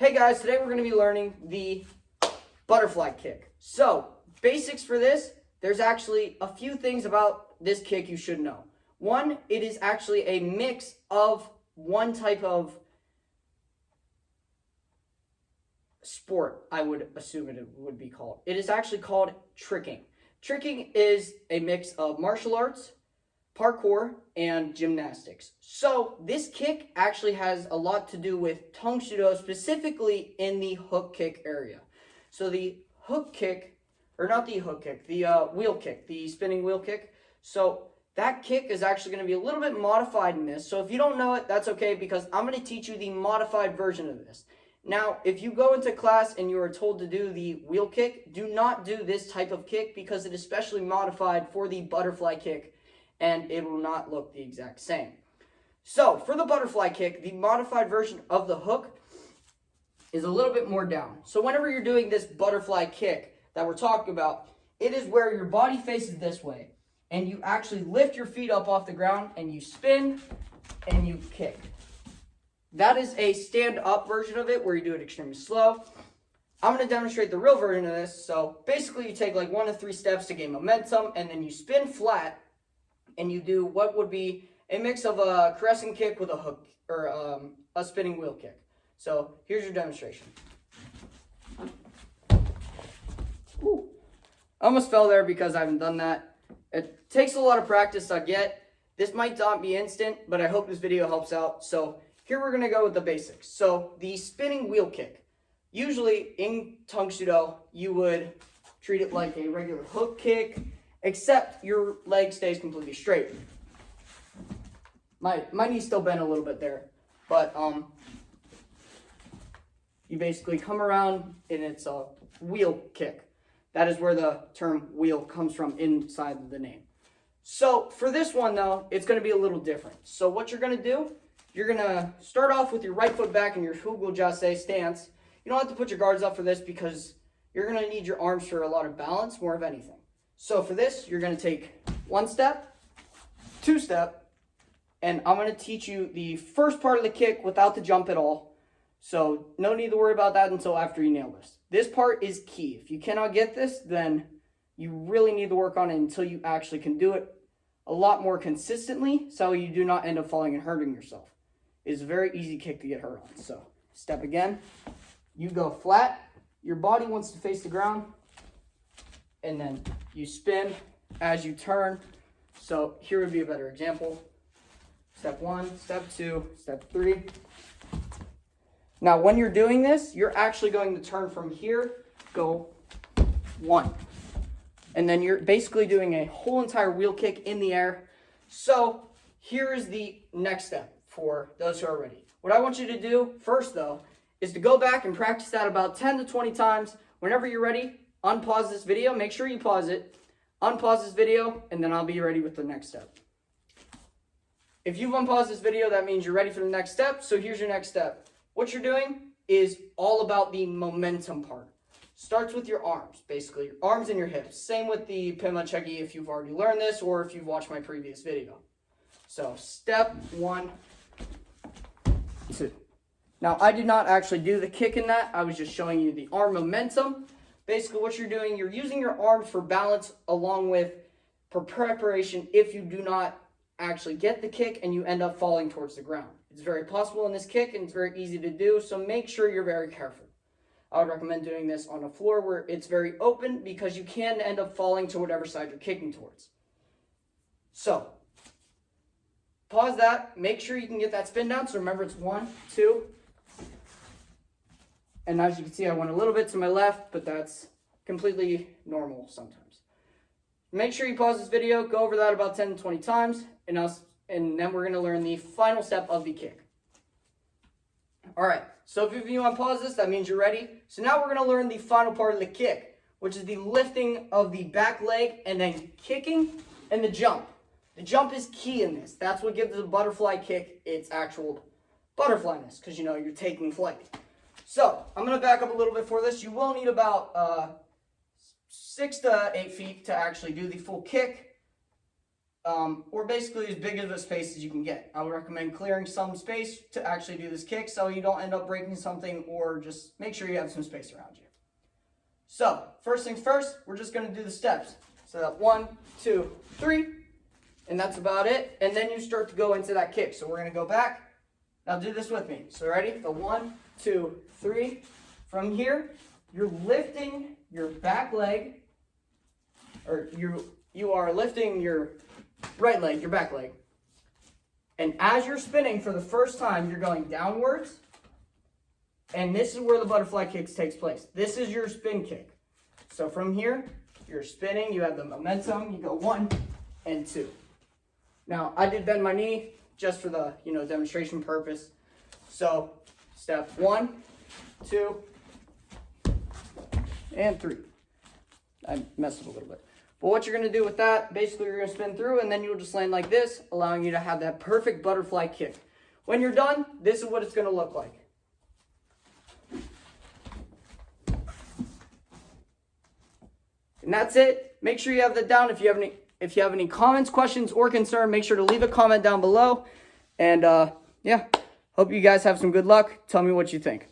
Hey guys, today we're going to be learning the butterfly kick. So, basics for this, there's actually a few things about this kick you should know. One, it is actually a mix of one type of sport, I would assume it would be called. It is actually called tricking. Tricking is a mix of martial arts, parkour, and gymnastics. So this kick actually has a lot to do with Tang Soo Do, specifically in the hook kick area. So the hook kick, or not the hook kick, the wheel kick, the spinning wheel kick. So that kick is actually going to be a little bit modified in this. So if you don't know it, that's okay, because I'm going to teach you the modified version of this. Now, if you go into class and you are told to do the wheel kick, do not do this type of kick because it is specially modified for the butterfly kick, and it will not look the exact same. So, for the butterfly kick, the modified version of the hook is a little bit more down. So whenever you're doing this butterfly kick that we're talking about, it is where your body faces this way, and you actually lift your feet up off the ground, and you spin, and you kick. That is a stand-up version of it, where you do it extremely slow. I'm going to demonstrate the real version of this. So basically, you take like 1 to 3 steps to gain momentum, and then you spin flat, and you do what would be a mix of a crescent kick with a hook, or a spinning wheel kick. So here's your demonstration. Ooh. I almost fell there because I haven't done that. It takes a lot of practice to get. This might not be instant, but I hope this video helps out. So here we're going to go with the basics. So the spinning wheel kick. Usually in Tang Soo Do, you would treat it like a regular hook kick, except your leg stays completely straight. My knee's still bent a little bit there, but you basically come around and it's a wheel kick. That is where the term wheel comes from inside the name. So for this one though, it's going to be a little different. So what you're going to do, you're going to start off with your right foot back in your Hugul Jase stance. You don't have to put your guards up for this because you're going to need your arms for a lot of balance more of anything. So for this, you're going to take 1 step, 2 step, and I'm going to teach you the first part of the kick without the jump at all. So no need to worry about that until after you nail this. This part is key. If you cannot get this, then you really need to work on it until you actually can do it a lot more consistently, so you do not end up falling and hurting yourself. It's a very easy kick to get hurt on. So step again. You go flat. Your body wants to face the ground. And then you spin as you turn. So here would be a better example. Step 1, step 2, step 3. Now when you're doing this, you're actually going to turn from here, go 1. And then you're basically doing a whole entire wheel kick in the air. So here is the next step for those who are ready. What I want you to do first though, is to go back and practice that about 10 to 20 times. Whenever you're ready, unpause this video, make sure you pause it, unpause this video, and then I'll be ready with the next step. If you've unpaused this video, that means you're ready for the next step. So here's your next step. What you're doing is all about the momentum part. Starts with your arms, basically, your arms and your hips. Same with the Pema Chegi if you've already learned this or if you've watched my previous video. So step 1, 2. Now, I did not actually do the kick in that. I was just showing you the arm momentum. Basically, what you're doing, you're using your arms for balance along with for preparation if you do not actually get the kick and you end up falling towards the ground. It's very possible in this kick and it's very easy to do, so make sure you're very careful. I would recommend doing this on a floor where it's very open because you can end up falling to whatever side you're kicking towards. So, pause that. Make sure you can get that spin down. So remember, it's 1, 2. And as you can see, I went a little bit to my left, but that's completely normal sometimes. Make sure you pause this video, go over that about 10 to 20 times, and then we're going to learn the final step of the kick. All right, so if you unpause this, that means you're ready. So now we're going to learn the final part of the kick, which is the lifting of the back leg and then kicking and the jump. The jump is key in this. That's what gives the butterfly kick its actual butterflyness, because you know you're taking flight. So I'm going to back up a little bit for this. You will need about 6 to 8 feet to actually do the full kick. or basically as big of a space as you can get. I would recommend clearing some space to actually do this kick so you don't end up breaking something, or just make sure you have some space around you. So, first things first, we're just going to do the steps. So that 1, 2, 3, and that's about it. And then you start to go into that kick. So we're going to go back. Now do this with me. So ready? The 1, 2, 3. From here, you're lifting your back leg, or you are lifting your right leg, your back leg. And as you're spinning for the first time, you're going downwards. And this is where the butterfly kicks takes place. This is your spin kick. So from here, you're spinning, you have the momentum, you go 1 and 2. Now, I did bend my knee just for the, demonstration purpose. So, step 1, 2, and 3. I messed up a little bit. But what you're going to do with that, basically you're going to spin through, and then you'll just land like this, allowing you to have that perfect butterfly kick. When you're done, this is what it's going to look like. And that's it. Make sure you have that down. If you have any comments, questions, or concern, make sure to leave a comment down below. And yeah, hope you guys have some good luck. Tell me what you think.